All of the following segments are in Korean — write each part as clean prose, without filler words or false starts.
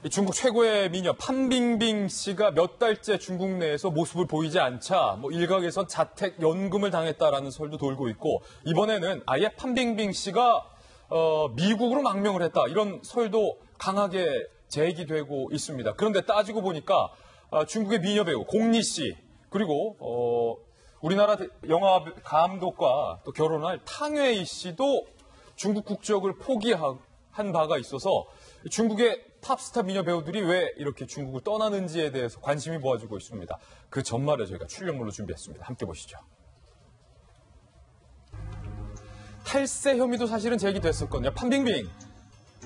중국 최고의 미녀 판빙빙 씨가 몇 달째 중국 내에서 모습을 보이지 않자 일각에선 자택 연금을 당했다라는 설도 돌고 있고 이번에는 아예 판빙빙 씨가 미국으로 망명을 했다 이런 설도 강하게 제기되고 있습니다. 그런데 따지고 보니까 중국의 미녀 배우 공리 씨 그리고 우리나라 영화 감독과 또 결혼할 탕웨이 씨도 중국 국적을 포기한 바가 있어서 중국의 탑스타 미녀 배우들이 왜 이렇게 중국을 떠나는지에 대해서 관심이 모아지고 있습니다. 그 전말에 저희가 출연물로 준비했습니다. 함께 보시죠. 탈세 혐의도 사실은 제기됐었거든요. 판빙빙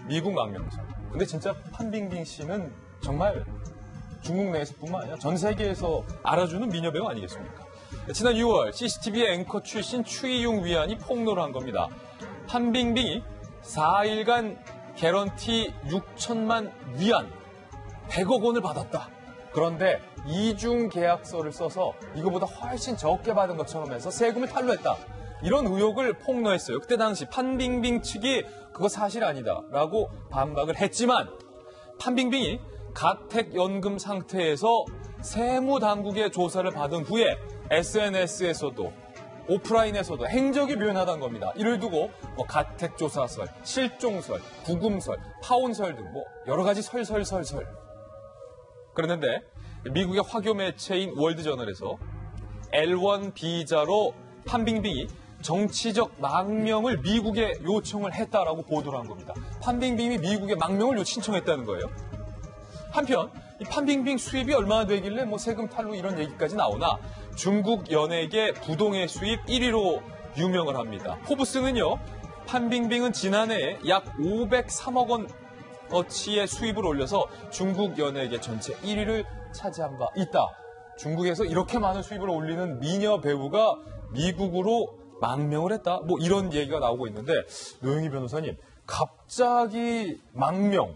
미국 망명자. 근데 진짜 판빙빙 씨는 정말 중국 내에서뿐만 아니라 전 세계에서 알아주는 미녀 배우 아니겠습니까? 지난 6월 CCTV의 앵커 출신 추이용 위안이 폭로를 한 겁니다. 판빙빙이 4일간 개런티 6천만 위안, 100억 원을 받았다. 그런데 이중 계약서를 써서 이거보다 훨씬 적게 받은 것처럼 해서 세금을 탈루했다. 이런 의혹을 폭로했어요. 그때 당시 판빙빙 측이 그거 사실 아니다라고 반박을 했지만 판빙빙이 가택연금 상태에서 세무당국의 조사를 받은 후에 SNS에서도 오프라인에서도 행적이 묘연하다는 겁니다. 이를 두고 가택조사설, 실종설, 구금설, 파혼설 등 여러 가지 설설설설. 그랬는데 미국의 화교 매체인 월드저널에서 L1 비자로 판빙빙이 정치적 망명을 미국에 요청을 했다라고 보도를 한 겁니다. 판빙빙이 미국에 망명을 신청했다는 거예요. 한편 이 판빙빙 수입이 얼마나 되길래 세금 탈루 이런 얘기까지 나오나 중국 연예계 부동의 수입 1위로 유명을 합니다. 포브스는요. 판빙빙은 지난해 약 503억 원어치의 수입을 올려서 중국 연예계 전체 1위를 차지한 바 있다. 중국에서 이렇게 많은 수입을 올리는 미녀 배우가 미국으로 망명을 했다. 이런 얘기가 나오고 있는데 노영희 변호사님 갑자기 망명.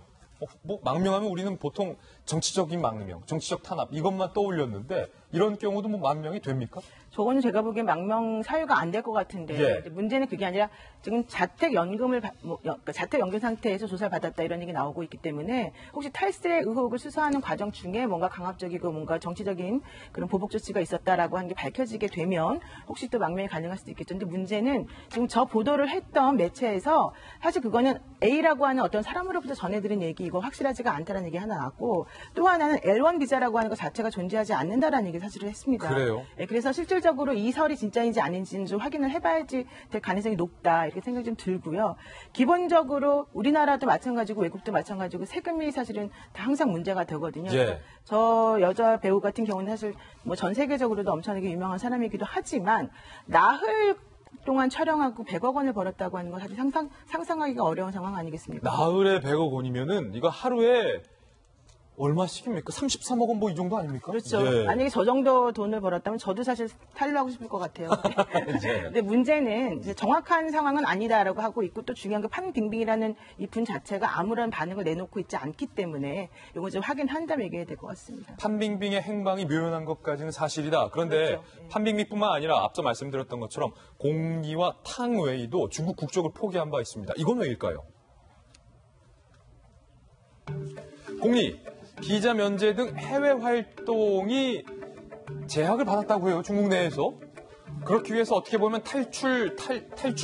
망명하면 우리는 보통 정치적인 망명, 정치적 탄압 이것만 떠올렸는데 이런 경우도 망명이 됩니까? 저거는 제가 보기엔 망명 사유가 안 될 것 같은데 예. 문제는 그게 아니라 지금 자택연금을 자택연금 상태에서 조사를 받았다 이런 얘기 나오고 있기 때문에 혹시 탈세 의혹을 수사하는 과정 중에 뭔가 강압적이고 뭔가 정치적인 그런 보복 조치가 있었다라고 하는 게 밝혀지게 되면 혹시 또 망명이 가능할 수도 있겠죠. 근데 문제는 지금 저 보도를 했던 매체에서 사실 그거는 A라고 하는 어떤 사람으로부터 전해들은 얘기이고 확실하지가 않다는 얘기 하나 나왔고 또 하나는 L1 비자라고 하는 것 자체가 존재하지 않는다라는 얘기를 사실을 했습니다. 그래요? 네, 그래서 실질적으로 이 설이 진짜인지 아닌지는 좀 확인을 해봐야지 될 가능성이 높다 이렇게 생각이 좀 들고요. 기본적으로 우리나라도 마찬가지고 외국도 마찬가지고 세금이 사실은 다 항상 문제가 되거든요. 예. 저 여자 배우 같은 경우는 사실 전 세계적으로도 엄청나게 유명한 사람이기도 하지만 나흘 동안 촬영하고 100억 원을 벌었다고 하는 건 사실 상상하기가 어려운 상황 아니겠습니까? 나흘에 100억 원이면은 이거 하루에 얼마씩입니까? 33억 원 이 정도 아닙니까? 그렇죠. 예. 만약에 저 정도 돈을 벌었다면 저도 사실 탈루하고 싶을 것 같아요. 예. 근데 문제는 이제 정확한 상황은 아니다라고 하고 있고 또 중요한 건 판빙빙이라는 이 분 자체가 아무런 반응을 내놓고 있지 않기 때문에 이거 좀 확인한 다음에 얘기해야 될 것 같습니다. 판빙빙의 행방이 묘연한 것까지는 사실이다. 그런데 그렇죠. 예. 판빙빙뿐만 아니라 앞서 말씀드렸던 것처럼 공리와 탕웨이도 중국 국적을 포기한 바 있습니다. 이건 왜일까요? 공리, 비자 면제 등 해외 활동이 제약을 받았다고 해요. 중국 내에서. 그렇기 위해서 어떻게 보면 탈출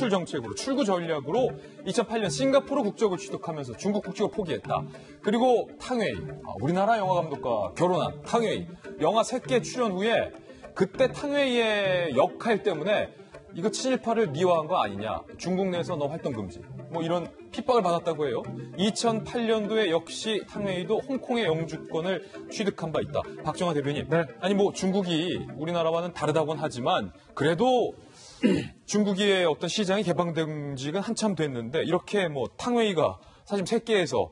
정책으로, 출구 전략으로 2008년 싱가포르 국적을 취득하면서 중국 국적을 포기했다. 그리고 탕웨이, 우리나라 영화 감독과 결혼한 탕웨이, 영화 3개 출연 후에 그때 탕웨이의 역할 때문에 이거 친일파를 미화한 거 아니냐. 중국 내에서 너 활동 금지. 이런 핍박을 받았다고 해요. 2008년도에 역시 탕웨이도 홍콩의 영주권을 취득한 바 있다. 박정화 대변인. 네. 아니 중국이 우리나라와는 다르다고는 하지만 그래도 중국의 어떤 시장이 개방된 지가 한참 됐는데 이렇게 탕웨이가 사실 세계에서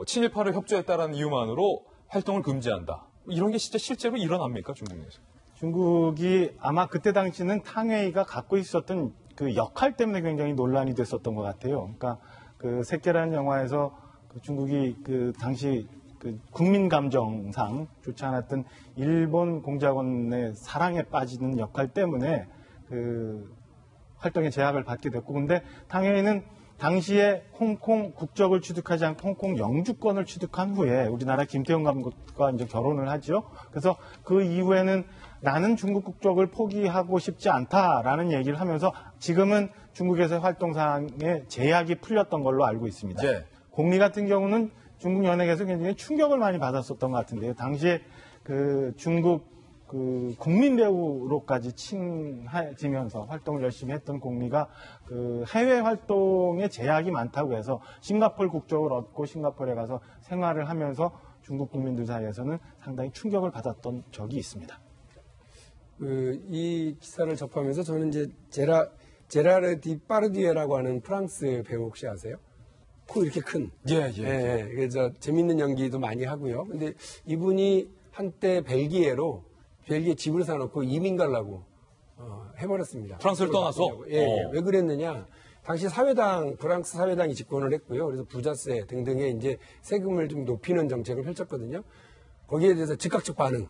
친일파를 협조했다라는 이유만으로 활동을 금지한다. 이런 게 진짜 실제로 일어납니까, 중국 내에서? 중국이 아마 그때 당시는 탕웨이가 갖고 있었던 그 역할 때문에 굉장히 논란이 됐었던 것 같아요. 그러니까 그 새끼라는 영화에서 그 중국이 그 당시 그 국민 감정상 좋지 않았던 일본 공작원의 사랑에 빠지는 역할 때문에 그 활동에 제약을 받게 됐고, 근데 탕웨이는 당시에 홍콩 국적을 취득하지 않고 홍콩 영주권을 취득한 후에 우리나라 김태형 감독과 이제 결혼을 하죠. 그래서 그 이후에는 나는 중국 국적을 포기하고 싶지 않다라는 얘기를 하면서 지금은 중국에서의 활동상에 제약이 풀렸던 걸로 알고 있습니다. 예. 공리 같은 경우는 중국 연예계에서 굉장히 충격을 많이 받았었던 것 같은데요. 당시에 그 중국 그 국민 배우로까지 칭해지면서 활동을 열심히 했던 공리가 그 해외 활동에 제약이 많다고 해서 싱가포르 국적을 얻고 싱가포르에 가서 생활을 하면서 중국 국민들 사이에서는 상당히 충격을 받았던 적이 있습니다. 이 기사를 접하면서 저는 이제 제라르 디파르디에라고 하는 프랑스 배우 혹시 아세요? 코 이렇게 큰. 예. 그래서 재밌는 연기도 많이 하고요. 근데 이분이 한때 벨기에 집을 사놓고 이민 가려고 해버렸습니다. 프랑스를 떠나서? 왜 그랬느냐? 당시 프랑스 사회당이 집권을 했고요. 그래서 부자세 등등의 이제 세금을 좀 높이는 정책을 펼쳤거든요. 거기에 대해서 즉각적 반응.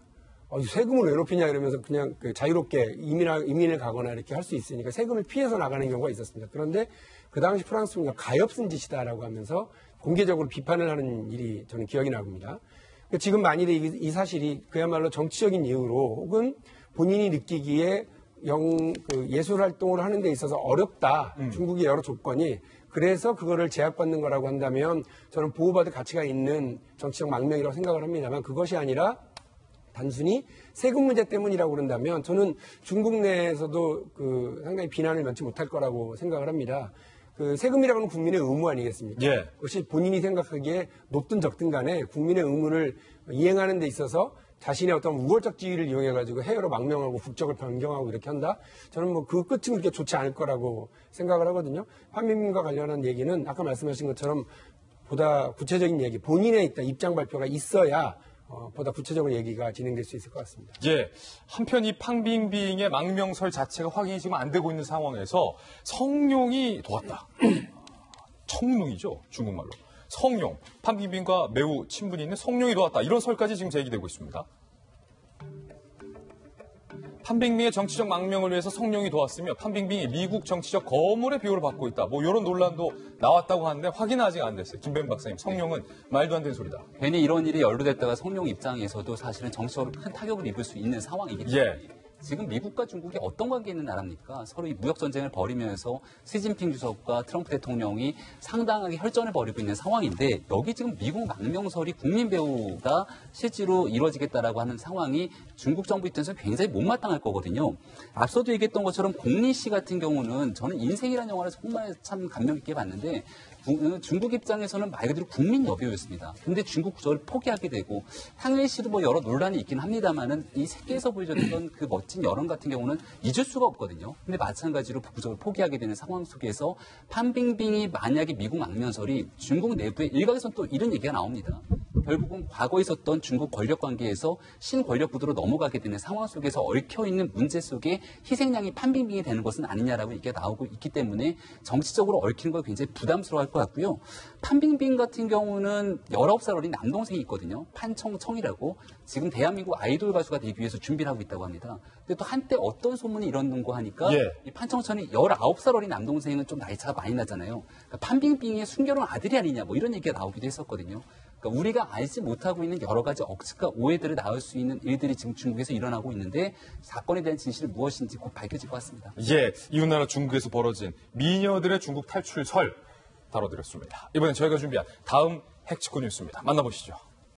세금을 왜 높이냐 이러면서 그냥 자유롭게 이민을 가거나 이렇게 할 수 있으니까 세금을 피해서 나가는 경우가 있었습니다. 그런데 그 당시 프랑스가 가엾은 짓이다라고 하면서 공개적으로 비판을 하는 일이 저는 기억이 나봅니다. 지금 만일에 이 사실이 그야말로 정치적인 이유로 혹은 본인이 느끼기에 예술 활동을 하는 데 있어서 어렵다. 중국의 여러 조건이. 그래서 그거를 제약받는 거라고 한다면 저는 보호받을 가치가 있는 정치적 망명이라고 생각을 합니다만 그것이 아니라 단순히 세금 문제 때문이라고 그런다면 저는 중국 내에서도 상당히 비난을 면치 못할 거라고 생각을 합니다. 세금이라고 하는 국민의 의무 아니겠습니까? 예. 그것이 본인이 생각하기에 높든 적든 간에 국민의 의무를 이행하는 데 있어서 자신의 어떤 우월적 지위를 이용해가지고 해외로 망명하고 국적을 변경하고 이렇게 한다? 저는 그 끝은 그렇게 좋지 않을 거라고 생각을 하거든요. 판민민과 관련한 얘기는 아까 말씀하신 것처럼 보다 구체적인 얘기, 본인의 입장 발표가 있어야 보다 구체적으로 얘기가 진행될 수 있을 것 같습니다. 예. 한편 이 팡빙빙의 망명설 자체가 확인이 지금 안 되고 있는 상황에서 성룡이 도왔다. 청룡이죠. 중국말로. 성룡. 팡빙빙과 매우 친분이 있는 성룡이 도왔다. 이런 설까지 지금 제기되고 있습니다. 판빙빙의 정치적 망명을 위해서 성룡이 도왔으며 판빙빙이 미국 정치적 거물의 비호를 받고 있다. 이런 논란도 나왔다고 하는데 확인은 아직 안 됐어요. 김弁박사님, 성룡은 말도 안 되는 소리다. 괜히 이런 일이 연루됐다가 성룡 입장에서도 사실은 정치적으로 큰 타격을 입을 수 있는 상황이기 때문에 예. 지금 미국과 중국이 어떤 관계 있는 나라입니까? 서로 이 무역 전쟁을 벌이면서 시진핑 주석과 트럼프 대통령이 상당하게 혈전을 벌이고 있는 상황인데 여기 지금 미국 망명설이 국민 배우가 실제로 이루어지겠다라고 하는 상황이 중국 정부 입장에서 굉장히 못마땅할 거거든요. 앞서도 얘기했던 것처럼 공리 씨 같은 경우는 저는 인생이라는 영화를 정말 참 감명 깊게 봤는데 중국 입장에서는 말 그대로 국민 여배우였습니다. 근데 중국 국적을 포기하게 되고 향일 씨도 여러 논란이 있긴 합니다만은 이 새끼에서 보여줬던 그 멋진 여론 같은 경우는 잊을 수가 없거든요. 근데 마찬가지로 국적을 포기하게 되는 상황 속에서 판빙빙이 만약에 미국 망명설이 중국 내부에 일각에서는 또 이런 얘기가 나옵니다. 결국은 과거에 있었던 중국 권력 관계에서 신권력 구도로 넘어가게 되는 상황 속에서 얽혀있는 문제 속에 희생양이 판빙빙이 되는 것은 아니냐라고 얘기가 나오고 있기 때문에 정치적으로 얽히는 거 굉장히 부담스러워할 것 같고요. 판빙빙 같은 경우는 19살 어린 남동생이 있거든요. 판청청이라고 지금 대한민국 아이돌 가수가 되기 위해서 준비를 하고 있다고 합니다. 근데 또 한때 어떤 소문이 일었는고 하니까 이 판청천이 19살 어린 남동생은 좀 나이차가 많이 나잖아요. 그러니까 판빙빙의 순결한 아들이 아니냐 이런 얘기가 나오기도 했었거든요. 그러니까 우리가 알지 못하고 있는 여러 가지 억측과 오해들을 낳을 수 있는 일들이 지금 중국에서 일어나고 있는데 사건에 대한 진실이 무엇인지 곧 밝혀질 것 같습니다. 예, 이웃나라 중국에서 벌어진 미녀들의 중국 탈출설 다뤄드렸습니다. 이번엔 저희가 준비한 다음 핵치고 뉴스입니다. 만나보시죠.